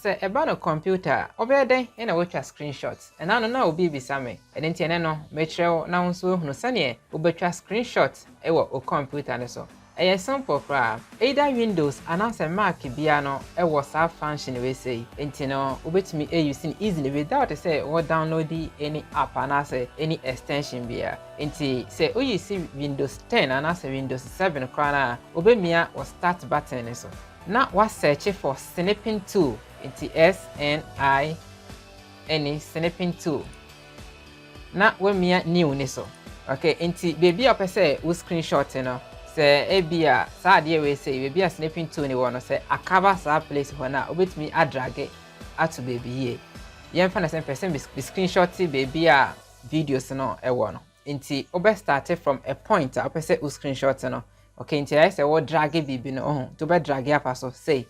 se eba no computer obeden e na wetwa screenshot e na no na obi bisa me e de ntie ne no mekyerɛw na wonso hunu sane wobetwa screenshot e wo o computer ne so e simple fra either Windows anase Mac bia no e wo sa function we say ntie no obetumi e use easily without say wo download any app anase any extension bia ntie say o use Windows 10 anase Windows 7 kwa na obemia wo start button ne so na wa search for Snipping Tool into SNINE Snipping Tool na we mia new ni so okay into baby opese wo screenshot no se ebia sa de we say baby a Snipping Tool ni wono se akaba sa place ho na obetumi adrage ato baby ye yen fa na se person be screenshot baby a videos no e wono into obe start from a point opese wo screenshot no okay until I say what drag bibi no to be drag up so say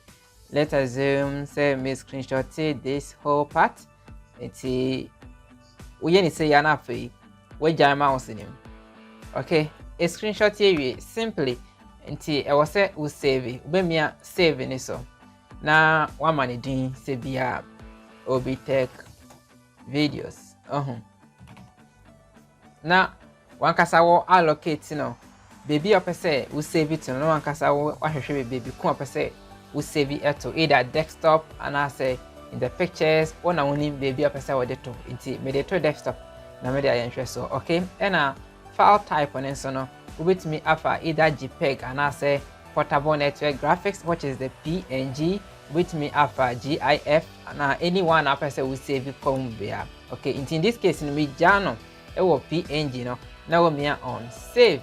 let us say me screenshot this whole part until we any say yana fe we jam mouse in him okay a screenshot here simply until I was say we save we me save ni so na one man din say bia obi tech videos na one kasa wo allocate no baby opese we save it no one kasa wo ahwehwe baby ku opese we save it to either desktop and I say in the pictures one only baby opese wo de to nti me de to desktop na me de ayenhwe so okay and file type on so no we betimi afa either JPEG and I say portable network graphics which is the PNG with me afa GIF and anyone opese we save it come there okay in this case in me jano e wo PNG no na wo me on save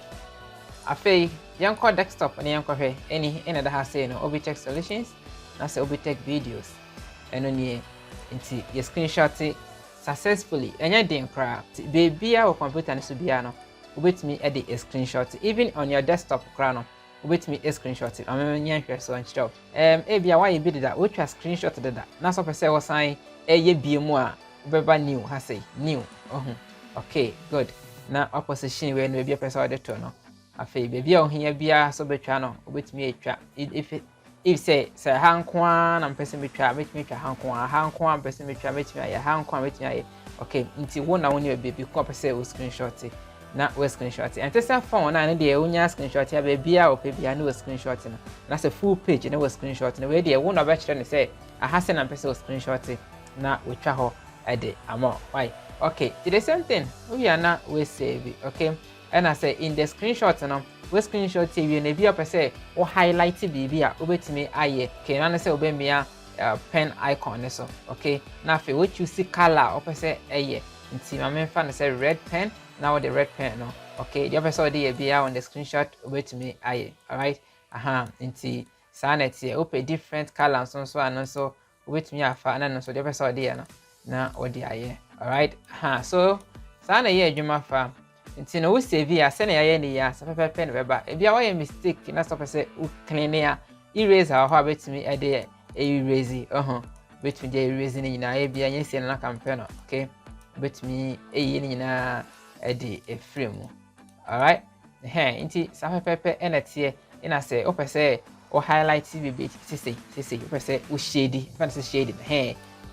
afei yanko desktop na yanko hwe any that has say no Obitech solutions na say Obitech videos eno nie nti ye screenshot successfully enya den kra baby a computer ne so bia no obetimi e de screenshot even on your desktop kra no obetimi e screenshot amenya hwe so anchiro e bia why be that we twa screenshot deda na so pese wo san e ye biemu a beba new ha say new okay good na opposition we no bia pese o de to no afei baby a ohia bia so betwa no obetumi etwa if say hankwa na mpese betwa betumi twa hankwa mpese betwa betumi aye hankwa betumi aye okay nti wo na woni baby ko pese o screenshot na we screenshot and tesa phone na ne de wonya screenshot ya baby a ope bia na we screenshot no na say full page na we screenshot no we de wo na be kire ne say ahase na mpese o screenshot na we twa ho ede amo why okay the same thing we are na we save okay and I say in the screenshot no we screenshot TV na bi opese o highlight bibi a obetimi aye ke na say obemia pen icon so okay na fe we choose color opese eye nti ma me fa na say red pen now the red pen no okay the opese dey bia on the screenshot obetimi aye all right nti sanet here open different colors so and so obetimi afa na no so the opese dey no na odi aye all right so sana ye adwuma fa nti no we save ya se na ya ni ya sa pepe no beba e bia wa mistake na stop say u clean ya erase ha ho betimi e de erase betimi de erase ni na e bia nya se na campaign okay betimi e yi ni na e de e frame all right nti sa pepe e na tie ina say o pese o highlight bibi say o pese o shade fa say shade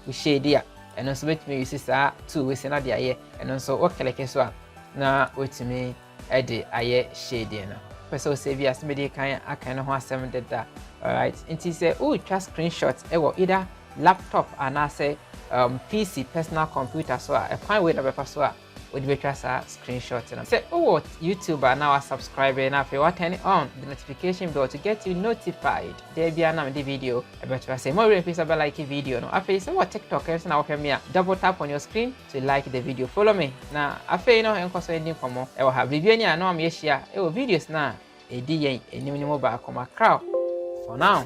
o shade ya eno so betimi use sa two we se na de aye eno so o keleke so a na wetimi ede aye shade na person save as me dey kan akan ho asem deda all right nti say o twa screenshot e wo either laptop and I say PC personal computer so a kwan we na be so a we dey twa sa screenshot na say o YouTube now subscribe na fe what turn on the notification bell to get you notified there be na the video e better say more if you like video no afi say what TikTok e na wo me a double tap on your screen to like the video follow me na afi no enko so ending komo e wo ha video ni na am ye share e wo videos na e di yen enim ni mo ba koma crowd for now.